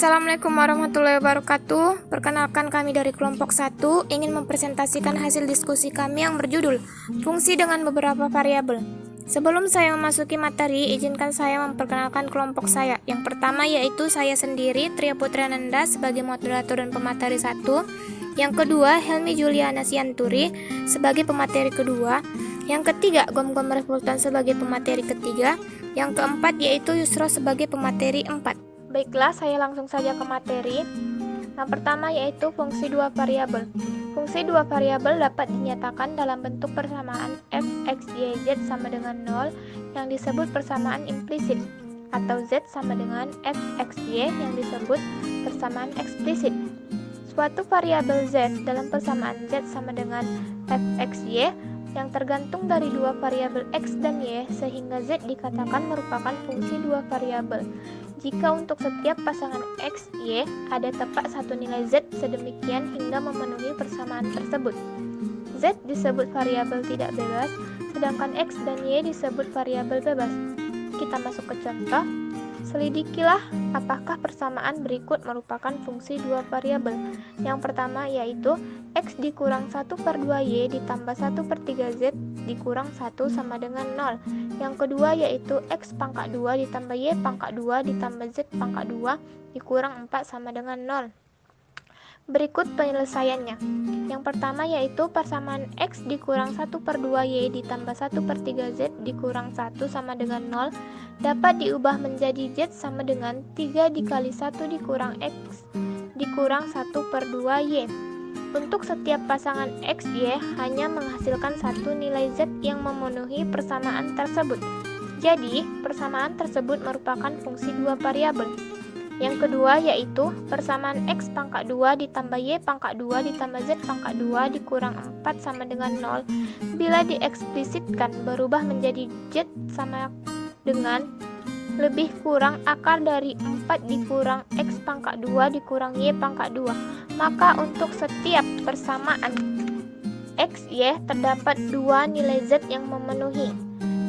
Assalamualaikum warahmatullahi wabarakatuh. Perkenalkan, kami dari kelompok 1 ingin mempresentasikan hasil diskusi kami yang berjudul Fungsi dengan beberapa variabel. Sebelum saya memasuki materi, izinkan saya memperkenalkan kelompok saya. Yang pertama yaitu saya sendiri, Tria Putriananda, sebagai moderator dan pemateri 1. Yang kedua, Helmi Juliana Sianturi sebagai pemateri kedua. Yang ketiga, Gom-Gom Revoltan sebagai pemateri ketiga. Yang keempat yaitu Yusro sebagai pemateri 4. Baiklah, saya langsung saja ke materi. Yang pertama yaitu fungsi dua variabel. Fungsi dua variabel dapat dinyatakan dalam bentuk persamaan f, x, y, z sama dengan 0 yang disebut persamaan implisit, atau z sama dengan f, x, y yang disebut persamaan eksplisit. Suatu variabel z dalam persamaan z sama dengan f, x, y yang tergantung dari dua variabel x dan y, sehingga z dikatakan merupakan fungsi dua variabel jika untuk setiap pasangan x, y ada tepat satu nilai z sedemikian hingga memenuhi persamaan tersebut. Z disebut variabel tidak bebas, sedangkan x dan y disebut variabel bebas. Kita masuk ke contoh. Selidikilah apakah persamaan berikut merupakan fungsi dua variabel. Yang pertama yaitu x dikurang 1/2y ditambah 1/3z dikurang 1 sama dengan 0. Yang kedua yaitu x pangkat 2 ditambah y pangkat 2 ditambah z pangkat 2 dikurang 4 sama dengan 0. Berikut penyelesaiannya. Yang pertama yaitu persamaan x dikurang 1/2y ditambah 1/3z dikurang 1 sama dengan 0 dapat diubah menjadi z sama dengan 3 dikali 1 dikurang x dikurang 1/2y. Untuk setiap pasangan x, y hanya menghasilkan satu nilai z yang memenuhi persamaan tersebut. Jadi, persamaan tersebut merupakan fungsi dua variabel. Yang kedua yaitu persamaan x pangkat 2 ditambah y pangkat 2 ditambah z pangkat 2 dikurang 4 sama dengan 0 bila dieksplisitkan berubah menjadi z sama dengan lebih kurang akar dari 4 dikurang x pangkat 2 dikurang y pangkat 2. Maka untuk setiap persamaan x, y terdapat dua nilai z yang memenuhi.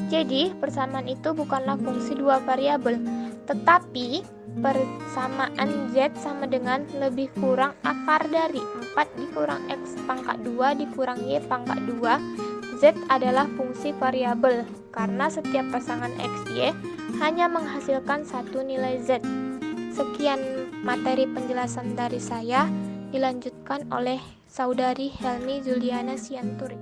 Jadi persamaan itu bukanlah fungsi dua variabel, tetapi persamaan z sama dengan lebih kurang akar dari 4 dikurang x pangkat 2 dikurang y pangkat 2. Z adalah fungsi variabel karena setiap pasangan x, y hanya menghasilkan satu nilai z. Sekian materi penjelasan dari saya, dilanjutkan oleh saudari Helmi Juliana Sianturi.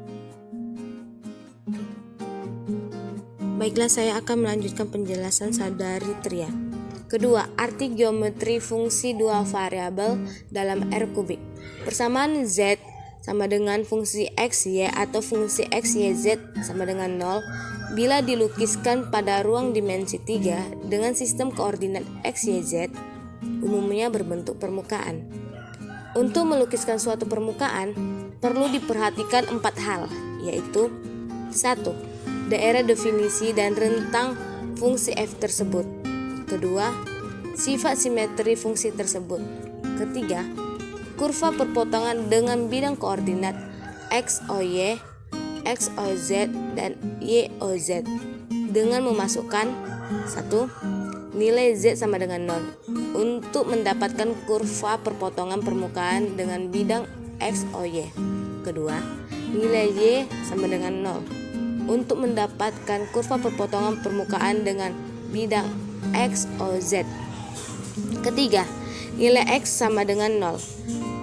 Baiklah, saya akan melanjutkan penjelasan saudari Tria. Kedua, arti geometri fungsi dua variabel dalam R kubik. Persamaan z sama dengan fungsi x, y atau fungsi x, y, z sama dengan 0 bila dilukiskan pada ruang dimensi 3 dengan sistem koordinat x, y, z umumnya berbentuk permukaan. Untuk melukiskan suatu permukaan perlu diperhatikan 4 hal, yaitu 1. Daerah definisi dan rentang fungsi f tersebut. Kedua, sifat simetri fungsi tersebut. Ketiga, kurva perpotongan dengan bidang koordinat x, y, x, z, dan y, z dengan memasukkan 1. Nilai z sama dengan 0 untuk mendapatkan kurva perpotongan permukaan dengan bidang x, y. Kedua, nilai y sama dengan 0 untuk mendapatkan kurva perpotongan permukaan dengan bidang x, z. Ketiga, nilai x sama dengan 0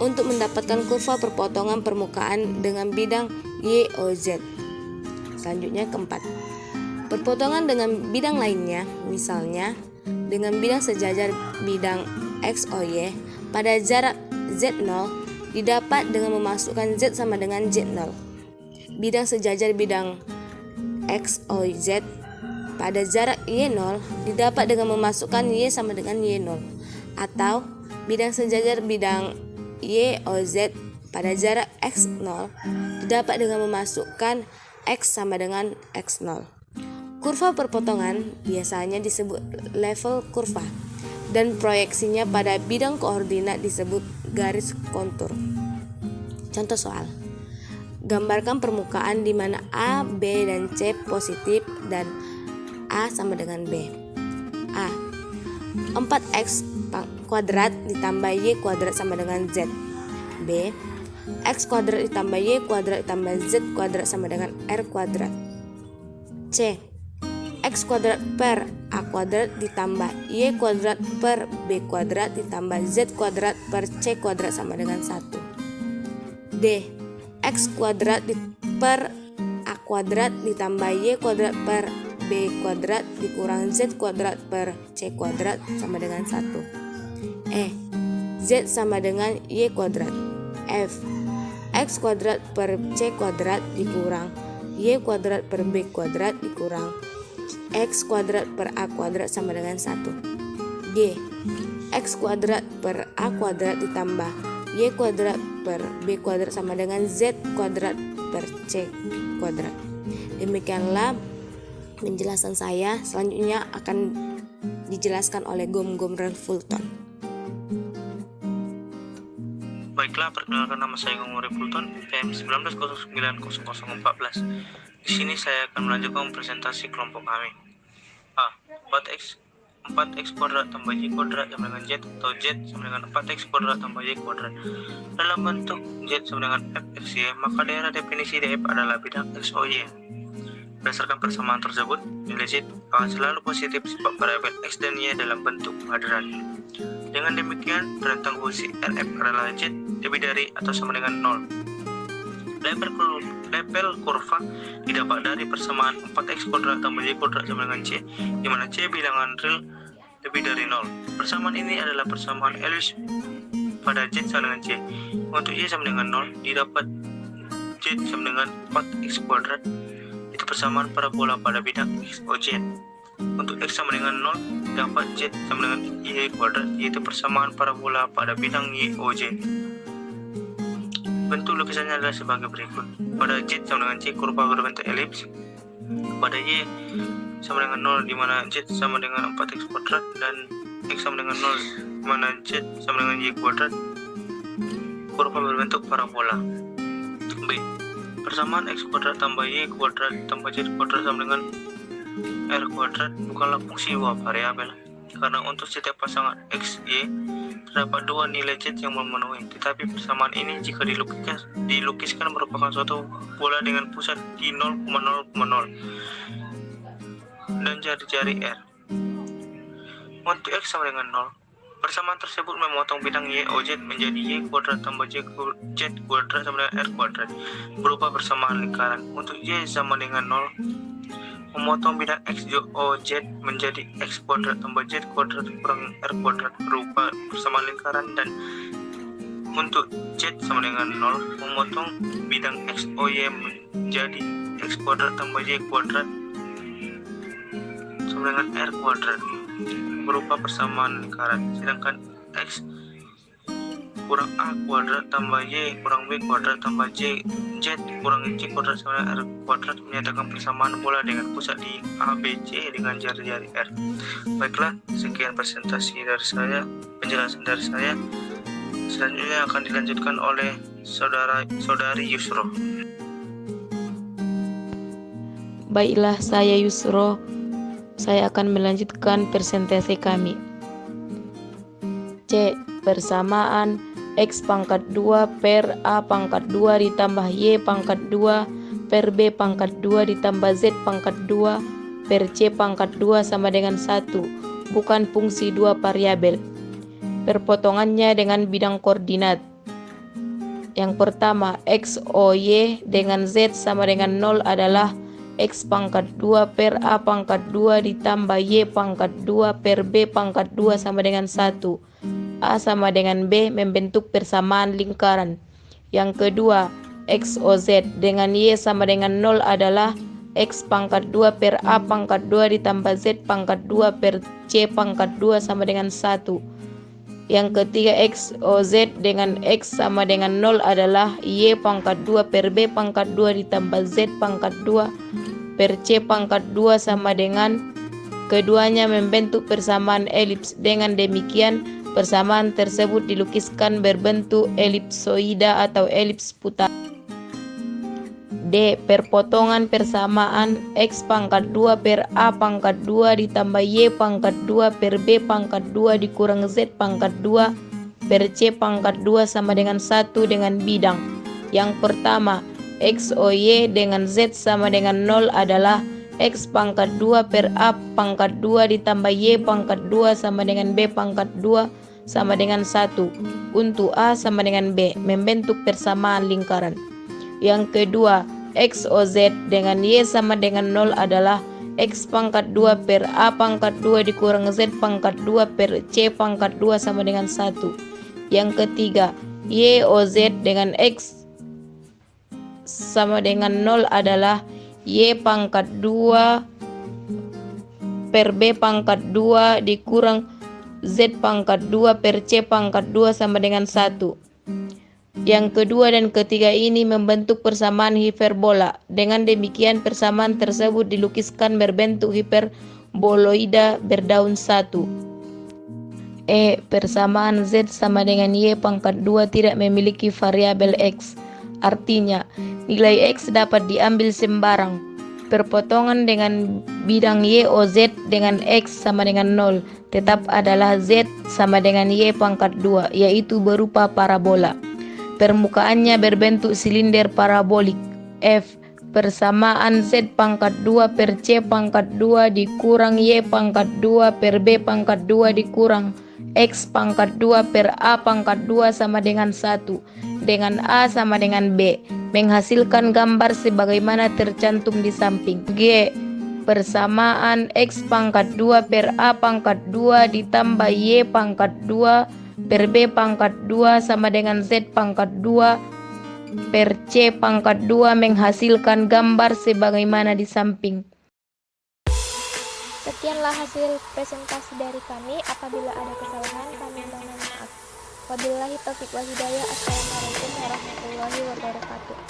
untuk mendapatkan kurva perpotongan permukaan dengan bidang y, z. Selanjutnya keempat, perpotongan dengan bidang lainnya, misalnya dengan bidang sejajar bidang x, y pada jarak z0 didapat dengan memasukkan z sama dengan z0. Bidang sejajar bidang x, y, z pada jarak y0 didapat dengan memasukkan y sama dengan y0, atau bidang sejajar bidang y, z pada jarak x0 didapat dengan memasukkan x sama dengan x0. Kurva perpotongan biasanya disebut level kurva dan proyeksinya pada bidang koordinat disebut garis kontur. Contoh soal. Gambarkan permukaan di mana A, B, dan C positif dan A sama dengan B. A. 4x kuadrat ditambah Y kuadrat sama dengan Z. B. X kuadrat ditambah Y kuadrat ditambah Z kuadrat sama dengan R kuadrat. C. X kuadrat per A kuadrat ditambah Y kuadrat per B kuadrat ditambah Z kuadrat per C kuadrat sama dengan 1. D. X kuadrat per A kuadrat ditambah Y kuadrat per B kuadrat dikurang Z kuadrat per C kuadrat sama dengan 1. E. Z sama dengan Y kuadrat. F. X kuadrat per C kuadrat dikurang Y kuadrat per B kuadrat dikurang X kuadrat per A kuadrat sama dengan 1. G. X kuadrat per A kuadrat ditambah Y kuadrat per B kuadrat sama dengan Z kuadrat per C kuadrat. Demikianlah penjelasan saya. Selanjutnya akan dijelaskan oleh Gom Ralph Fulton. Baiklah, perkenalkan nama saya Gom Ralph Fulton, PM 19090014. Di sini saya akan melanjutkan presentasi kelompok kami. A. 4x kuadrat tambah Y kuadrat sama dengan Z atau Z sama dengan 4x kuadrat tambah Y kuadrat. Dalam bentuk Z sama dengan fxy, maka daerah definisi df adalah bidang xoy. Berdasarkan persamaan tersebut, nilai Z akan selalu positif sebab variabel X dan Y dalam bentuk kuadrat. Dengan demikian, rentang fungsi Rf adalah Z lebih dari atau sama dengan 0. Label kurva didapat dari persamaan 4x kuadrat tambah Y kuadrat sama dengan C, di mana C bilangan real lebih dari 0. Persamaan ini adalah persamaan elips pada Z sama dengan C. Untuk Y sama dengan 0, didapat Z sama dengan 4x kuadrat. Itu persamaan parabola pada bidang XOZ. Untuk X sama dengan 0, dapat Z sama dengan Y kuadrat, yaitu persamaan parabola pada bidang YOZ. Bentuk lukisannya adalah sebagai berikut. Pada Z sama dengan C, kurva berbentuk elips. Pada Y sama dengan 0, di mana Z sama dengan 4x kuadrat, dan X sama dengan 0, di mana Z sama dengan Y kuadrat. Kurva berbentuk parabola. B. Persamaan X kuadrat tambah Y kuadrat tambah Z kuadrat sama dengan R kuadrat bukanlah fungsi dua variabel, karena untuk setiap pasangan X, Y terdapat dua nilai Z yang memenuhi. Tetapi persamaan ini jika dilukiskan merupakan suatu bola dengan pusat di 0,0,0 dan jari-jari R. Untuk X sama dengan 0, persamaan tersebut memotong bidang YOZ menjadi Y kuadrat tambah Z kuadrat sama dengan R kuadrat berupa persamaan lingkaran. Untuk Y sama dengan 0, memotong bidang XOZ menjadi X kuadrat tambah Z kuadrat kurang R kuadrat berupa persamaan lingkaran, dan untuk Z sama dengan 0, memotong bidang XOY menjadi X kuadrat tambah Y kuadrat sama dengan R kuadrat berupa persamaan lingkaran. Sedangkan X kurang A kuadrat tambah Y kurang B kuadrat tambah Z kurang C kuadrat sama dengan R kuadrat menyatakan persamaan bola dengan pusat di ABC dengan jari-jari R. Baiklah, sekian presentasi dari saya, penjelasan dari saya. Selanjutnya akan dilanjutkan oleh saudari Yusro. Baiklah, saya Yusro. Saya akan melanjutkan presentasi kami. C. Persamaan X pangkat 2 per A pangkat 2 ditambah Y pangkat 2 per B pangkat 2 ditambah Z pangkat 2 per C pangkat 2 sama dengan 1. Bukan fungsi dua variabel. Perpotongannya dengan bidang koordinat. Yang pertama, X O Y dengan Z sama dengan 0 adalah X pangkat 2 per A pangkat 2 ditambah Y pangkat 2 per B pangkat 2 sama dengan 1. A sama dengan B membentuk persamaan lingkaran. Yang kedua, X O Z dengan Y sama dengan 0 adalah X pangkat 2 per A pangkat 2 ditambah Z pangkat 2 per C pangkat 2 sama dengan 1. Yang ketiga, X O Z dengan X sama dengan 0 adalah Y pangkat 2 per B pangkat 2 ditambah Z pangkat 2 per C pangkat 2 sama dengan, keduanya membentuk persamaan elips. Dengan demikian, persamaan tersebut dilukiskan berbentuk elipsoida atau elips putar. D. D. Perpotongan persamaan X pangkat 2 per A pangkat 2 ditambah Y pangkat 2 per B pangkat 2 dikurang Z pangkat 2 per C pangkat 2 sama dengan 1 dengan bidang. Yang pertama, X o Y dengan Z sama dengan 0 adalah X pangkat 2 per A pangkat 2 ditambah Y pangkat 2 sama dengan B pangkat 2 sama dengan 1. Untuk A sama dengan B, membentuk persamaan lingkaran. Yang kedua, X o Z dengan Y sama dengan 0 adalah X pangkat 2 per A pangkat 2 dikurang Z pangkat 2 per C pangkat 2 sama dengan 1. Yang ketiga, Y o Z dengan X sama dengan 0 adalah Y pangkat 2 per B pangkat 2 dikurang Z pangkat 2 per C pangkat 2 sama dengan 1. Yang kedua dan ketiga ini membentuk persamaan hiperbola. Dengan demikian persamaan tersebut dilukiskan berbentuk hiperboloida berdaun 1. Persamaan Z sama dengan Y pangkat 2 tidak memiliki variabel X. Artinya, nilai X dapat diambil sembarang. Perpotongan dengan bidang Y o Z dengan X sama dengan 0 tetap adalah Z sama dengan Y pangkat 2, yaitu berupa parabola. Permukaannya berbentuk silinder parabolik. F. Persamaan Z pangkat 2 per C pangkat 2 dikurang Y pangkat 2 per B pangkat 2 dikurang X pangkat 2 per A pangkat 2 sama dengan 1 dengan A sama dengan B, menghasilkan gambar sebagaimana tercantum di samping. G. Persamaan X pangkat 2 per A pangkat 2 ditambah Y pangkat 2 per B pangkat 2 sama dengan Z pangkat 2 per C pangkat 2 menghasilkan gambar sebagaimana di samping. Sekianlah hasil presentasi dari kami. Apabila ada kesalahan, kami mohon maaf. Wabillahi taufiq wal hidayah. Assalamualaikum warahmatullahi wabarakatuh.